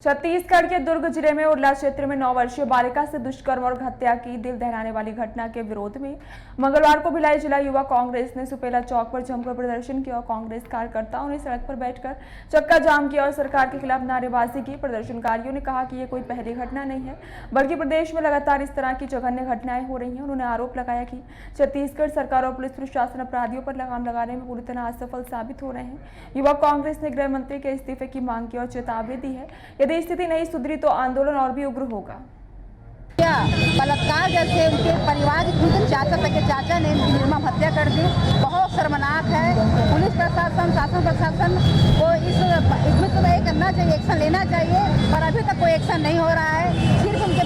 छत्तीसगढ़ के दुर्ग जिले में उरला क्षेत्र में 9 वर्षीय बालिका से दुष्कर्म और हत्या की दिल दहलाने वाली घटना के विरोध में मंगलवार को भिलाई जिला युवा कांग्रेस ने सुपेला चौक पर जमकर प्रदर्शन किया और कांग्रेस कार्यकर्ताओं ने सड़क पर बैठकर चक्का जाम किया और सरकार के खिलाफ नारेबाजी की। प्रदर्शनकारियों ने कहा कि ये कोई पहली घटना नहीं है, बल्कि प्रदेश में लगातार इस तरह की जघन्य घटनाएं हो रही हैं। उन्होंने आरोप लगाया कि छत्तीसगढ़ सरकार और पुलिस प्रशासन अपराधियों पर लगाम लगाने में पूरी तरह असफल साबित हो रहे हैं। युवा कांग्रेस ने गृह मंत्री के इस्तीफे की मांग की और चेतावनी दी है, यदि स्थिति नहीं सुधरी तो आंदोलन और भी उग्र होगा। बलात्कार जैसे उनके परिवार के चाचा ने निर्मम हत्या कर दी, बहुत शर्मनाक है। पुलिस प्रशासन, शासन प्रशासन को इसमें तो नहीं करना चाहिए, एक्शन लेना चाहिए, पर अभी तक कोई एक्शन नहीं हो रहा है। सिर्फ उनके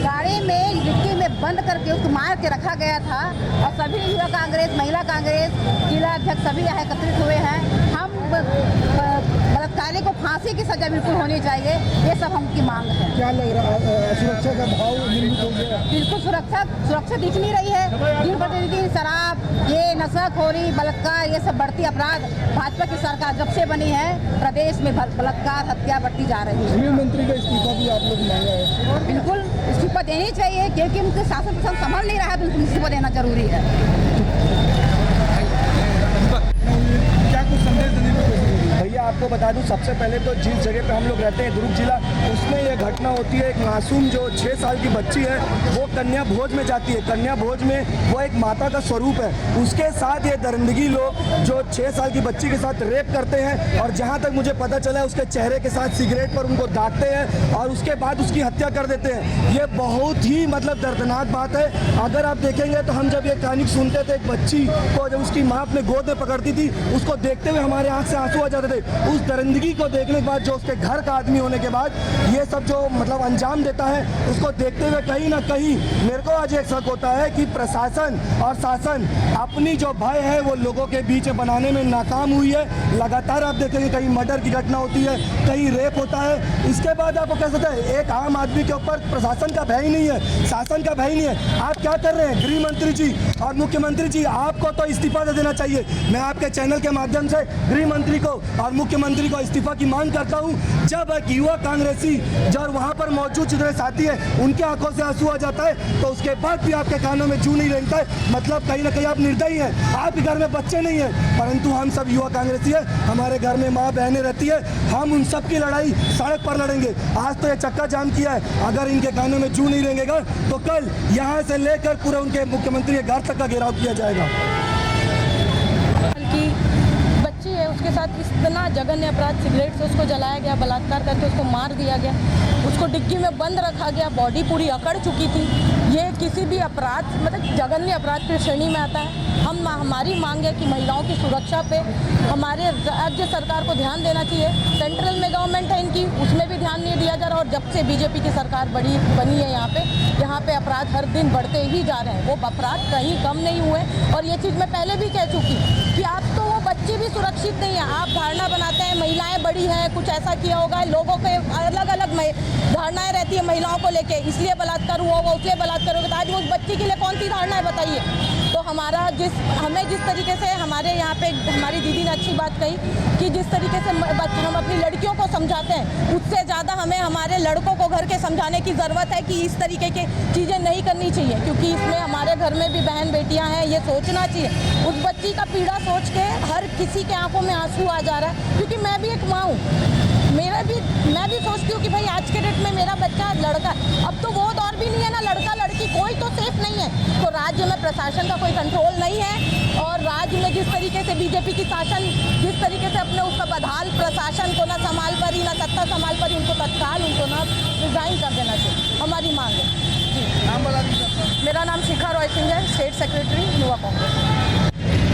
गाड़ी में डिक्की में बंद करके उसको मार के रखा गया था और सभी युवा कांग्रेस, महिला कांग्रेस, जिला अध्यक्ष सभी यहाँ एकत्रित हुए हैं। हम बलात्कारी को फांसी की सजा बिल्कुल होनी चाहिए, ये सब हमकी मांग है। क्या लग रहा है, सुरक्षा का भाव निर्मित हो गया? बिल्कुल सुरक्षा दिख नहीं रही है। दिन प्रतिदिन शराब, ये नशाखोरी, बलात्कार, ये सब बढ़ती अपराध भाजपा की सरकार जब से बनी है प्रदेश में बलात्कार हत्या बढ़ती जा रही है। गृह मंत्री का इस्तीफा भी आप लोग मांगा है? बिल्कुल इस्तीफा देनी चाहिए, क्योंकि उनके शासन प्रशासन संभल नहीं रहा है, तो उनको इस्तीफा देना जरूरी है। क्या कुछ संदेश देने की कोशिश? भैया आपको बता दूं, सबसे पहले तो जिस जगह पे हम लोग रहते हैं दुर्ग जिला, उसमें ये घटना होती है। एक मासूम जो 6 साल की बच्ची है वो कन्या भोज में जाती है। कन्या भोज में वो एक माता का स्वरूप है, उसके साथ ये दरिंदगी लोग जो 6 साल की बच्ची के साथ रेप करते हैं और जहाँ तक मुझे पता चला है उसके चेहरे के साथ सिगरेट पर उनको दागते हैं और उसके बाद उसकी हत्या कर देते हैं। ये बहुत ही दर्दनाक बात है। अगर आप देखेंगे तो हम जब ये कहानी सुनते थे, एक बच्ची को जब उसकी माँ अपने गोद में पकड़ती थी, उसको देखते हुए हमारे आँख से आंसू आ जाते थे। उस दरिंदगी को देखने के बाद, जो उसके घर का आदमी होने के बाद ये सब जो अंजाम देता है, उसको देखते हुए कहीं ना कहीं मेरे को आज एक शक होता है कि प्रशासन और शासन अपनी जो भय है वो लोगों के बीच बनाने में नाकाम हुई है। लगातार आप देखेंगे कहीं मर्डर की घटना होती है, कहीं रेप होता है। इसके बाद आपको कह सकते हैं एक आम आदमी के ऊपर प्रशासन का भय ही नहीं है, शासन का भय नहीं है। आप क्या कर रहे हैं? गृह मंत्री जी और मुख्यमंत्री जी, आपको तो इस्तीफा दे देना चाहिए। मैं आपके चैनल के माध्यम से गृह मंत्री को और मुख्यमंत्री को इस्तीफा की मांग करता हूं। जब एक युवा कांग्रेसी जो वहां पर मौजूद जितने साथी है उनके आंखों से आंसू आ जाता है, तो उसके बाद भी आपके कानों में जू नहीं रेंगता है, मतलब कहीं ना कहीं आप निर्दयी हैं। आपके घर में बच्चे नहीं है, परंतु हम सब युवा कांग्रेसी है, हमारे घर में माँ बहनें रहती है, हम उन सब की लड़ाई सड़क पर लड़ेंगे। आज तो ये चक्का जाम किया है, अगर इनके कानों में जू नहीं रेंगेगा तो कल यहाँ से लेकर पूरे उनके मुख्यमंत्री के घर तक का घेराव किया जाएगा। है उसके साथ इतना जघन्य अपराध, सिगरेट से उसको जलाया गया, बलात्कार करके उसको मार दिया गया, उसको डिग्गी में बंद रखा गया, बॉडी पूरी अकड़ चुकी थी। ये किसी भी अपराध जघन्य अपराध की श्रेणी में आता है। हमारी मांग है कि महिलाओं की सुरक्षा पे हमारे राज्य सरकार को ध्यान देना चाहिए। सेंट्रल में गवर्नमेंट है इनकी, उसमें भी ध्यान नहीं दिया जा रहा। और जब से बीजेपी की सरकार बनी है यहाँ पे अपराध हर दिन बढ़ते ही जा रहे हैं, वो अपराध कहीं कम नहीं हुए। और ये चीज़ मैं पहले भी कह चुकी कि आप तो वो बच्चे भी सुरक्षित नहीं है। आप धारणा बनाते हैं महिलाएं बड़ी है, कुछ ऐसा किया होगा, लोगों के अलग अलग धारणाएं रहती है महिलाओं को लेके, इसलिए बलात्कार हुआ होगा, उसलिए बलात्कार होगा। आज उस बच्ची के लिए कौन सी धारणा है बताइए? तो हमें जिस तरीके से हमारे यहाँ पे हमारी दीदी ने अच्छी बात कही कि जिस तरीके से हम अपनी लड़कियों को समझाते हैं, उससे ज़्यादा हमें हमारे लड़कों को घर के समझाने की ज़रूरत है कि इस तरीके की चीज़ें नहीं करनी चाहिए, क्योंकि इसमें हमारे घर में भी बहन बेटियां हैं। ये सोचना चाहिए। उस बच्ची का पीड़ा सोच के हर किसी के आंखों में आंसू आ जा रहा है, क्योंकि मैं भी एक माँ हूँ। मैं भी सोचती हूँ कि भाई आज के डेट में मेरा बच्चा लड़का, अब तो वो दौर भी नहीं है ना, लड़का लड़की कोई तो सेफ नहीं है। तो राज्य में प्रशासन का कोई कंट्रोल नहीं है और राज्य में जिस तरीके से बीजेपी की शासन जिस तरीके से अपने उसका बदहाल प्रशासन को ना संभाल पारी, ना सत्ता संभाल पारी, उनको तत्काल उनको ना रिजाइन कर देना चाहिए, हमारी मांग है जी। नाम बता दीजिए। मेरा नाम शिखा रॉय सिंह है, स्टेट सेक्रेटरी युवा कांग्रेस।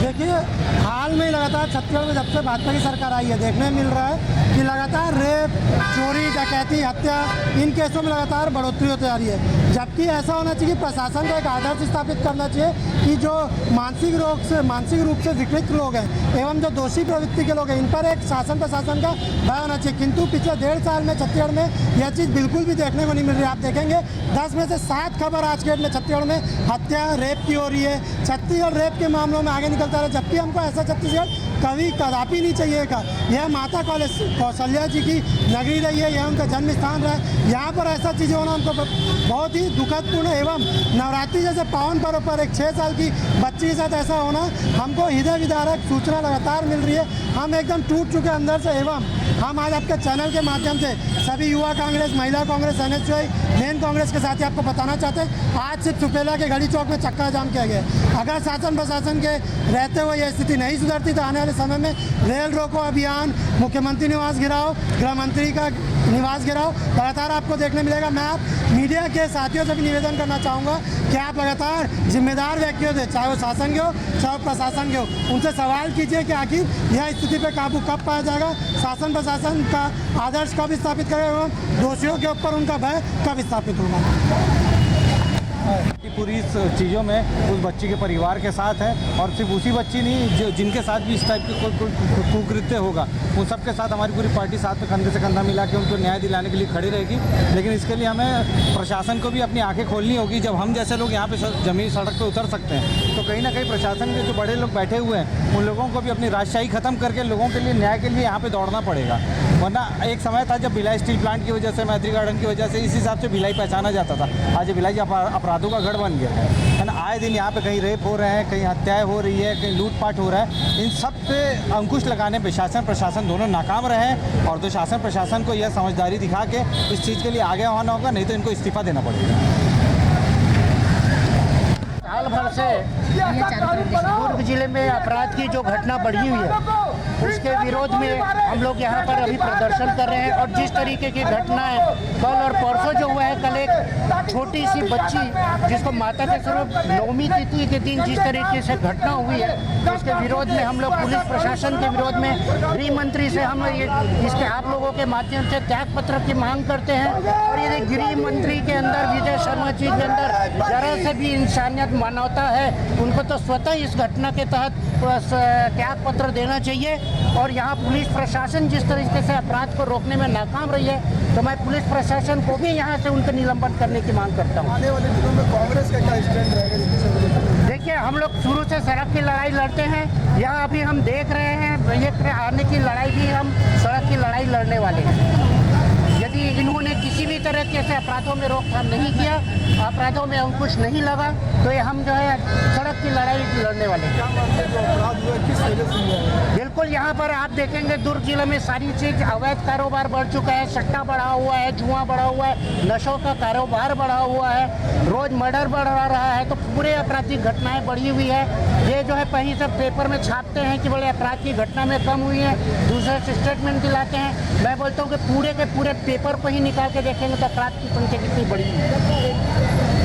देखिए, हाल में लगातार छत्तीसगढ़ में जब से भाजपा की सरकार आई है, देखने मिल रहा है कि लगातार रेप, चोरी, डकैती, हत्या, इन केसों में लगातार बढ़ोतरी होती जा रही है। जबकि ऐसा होना चाहिए कि प्रशासन को एक आदर्श स्थापित करना चाहिए कि जो मानसिक रूप से विकृत लोग हैं एवं जो दोषी प्रवृत्ति के लोग हैं, इन पर एक प्रशासन का भय होना चाहिए। किंतु पिछले 1.5 साल में छत्तीसगढ़ में यह चीज़ बिल्कुल भी देखने को नहीं मिल रही। आप देखेंगे 10 में से 7 खबर आज के डेट में छत्तीसगढ़ में हत्या, रेप की हो रही है। छत्तीसगढ़ रेप के मामलों में आगे निकल चलता रहा, जबकि हमको ऐसा छत्तीसगढ़ कभी कदापि नहीं चाहिएगा। यह माता कौशल्या जी की नगरी रही है, यह उनका जन्म स्थान रहा है। यहाँ पर ऐसा चीज़ें होना हमको बहुत ही दुखदपूर्ण एवं नवरात्रि जैसे पावन पर्व पर एक 6 साल की बच्ची के साथ ऐसा होना हमको हृदय विदारक सूचना लगातार मिल रही है। हम एकदम टूट चुके अंदर से एवं हम आज आपके चैनल के माध्यम से सभी युवा कांग्रेस, महिला कांग्रेस, NSY, मेन कांग्रेस के साथी आपको बताना चाहते हैं, आज सिर्फ सुपेला के घड़ी चौक में चक्का जाम किया गया है। अगर शासन प्रशासन के रहते हुए यह स्थिति नहीं सुधरती तो आने वाले समय में रेल रोको अभियान, मुख्यमंत्री निवास घेराव, गृह मंत्री का निवास घेराव लगातार आपको देखने मिलेगा। मैं आप मीडिया के साथियों से भी निवेदन करना चाहूँगा कि आप लगातार जिम्मेदार व्यक्तियों से, चाहे वो शासन के हो चाहे वो प्रशासन के हो, उनसे सवाल कीजिए कि आखिर यह स्थिति पर काबू कब पाया जाएगा, शासन प्रशासन का आदर्श कब स्थापित करेगा एवं दोषियों के ऊपर उनका भय कब स्थापित होगा। पूरी इस चीज़ों में उस बच्ची के परिवार के साथ है, और सिर्फ उसी बच्ची नहीं, जो जिनके साथ भी इस टाइप के कोई कुकृत्य होगा उन सब के साथ हमारी पूरी पार्टी साथ में कंधे से कंधा मिला के उनको न्याय दिलाने के लिए खड़ी रहेगी। लेकिन इसके लिए हमें प्रशासन को भी अपनी आंखें खोलनी होगी। जब हम जैसे लोग यहाँ पे जमीन सड़क पे उतर सकते हैं तो कहीं ना कहीं प्रशासन के जो बड़े लोग बैठे हुए हैं उन लोगों को भी अपनी राजशाही ख़त्म करके लोगों के लिए न्याय के लिए यहाँ पे दौड़ना पड़ेगा। वरना एक समय था जब भिलाई स्टील प्लांट की वजह से, मैत्री गार्डन की वजह से इस हिसाब से भिलाई पहचाना जाता था। आज ये भिलाई अपराधों का गढ़ बन गया है ना। आए दिन यहाँ पे कहीं रेप हो रहे हैं, कहीं हत्याएं हो रही है, कहीं लूटपाट हो रहा है। इन सब पे अंकुश लगाने पे शासन प्रशासन दोनों नाकाम रहे हैं, और तो शासन प्रशासन को यह समझदारी दिखा के इस चीज़ के लिए आगे आना होगा, नहीं तो इनको इस्तीफा देना पड़ेगा। साल भर से दुर्ग जिले में अपराध की जो घटना बढ़ी हुई है उसके विरोध में हम लोग यहाँ पर अभी प्रदर्शन कर रहे हैं। और जिस तरीके की घटनाएं कल और परसों जो हुआ है, कल एक छोटी सी बच्ची जिसको माता के स्वरूप नवमी तिथि के दिन जिस तरीके से घटना हुई है, उसके विरोध में हम लोग पुलिस प्रशासन के विरोध में गृह मंत्री से हम इसके आप लोगों के माध्यम से त्याग पत्र की मांग करते हैं। और यदि गृह मंत्री के अंदर, विजय शर्मा जी के अंदर जरा से भी इंसानियत, मानवता है, उनको तो स्वतः इस घटना के तहत त्याग पत्र देना चाहिए। और यहाँ पुलिस प्रशासन जिस तरीके से अपराध को रोकने में नाकाम रही है, तो मैं पुलिस प्रशासन को भी यहाँ से उनका निलंबन करने की मांग करता हूँ। आने वाले दिनों में कांग्रेस का क्या स्टैंड रहेगा? देखिए, हम लोग शुरू से सड़क की लड़ाई लड़ते हैं। यहाँ अभी हम देख रहे हैं ये आने की लड़ाई भी हम सड़क की लड़ाई लड़ने वाले हैं। यदि इन्होंने किसी भी तरह के ऐसे अपराधों में रोकथाम नहीं किया, अपराधों में अंकुश नहीं लगा, तो ये हम जो है सड़क की लड़ाई लड़ने वाले हैं। क्या मानते हैं जो अपराध हुआ है किस वजह से हुआ है? बिल्कुल, यहाँ पर आप देखेंगे दुर्ग जिले में सारी चीज़ अवैध कारोबार बढ़ चुका है। सट्टा बढ़ा हुआ है, जुआ बढ़ा हुआ है, नशों का कारोबार बढ़ा हुआ है, रोज मर्डर बढ़ रहा है। तो पूरे आपराधिक घटनाएं बढ़ी हुई है। ये जो है कहीं से पेपर में छापते हैं कि बड़े अपराध की घटना में कम हुई है, दूसरे से स्टेटमेंट दिलाते हैं। मैं बोलता हूँ कि पूरे के पूरे पेपर को ही निकाल के देखेंगे तो अपराध की संख्या कितनी बड़ी है।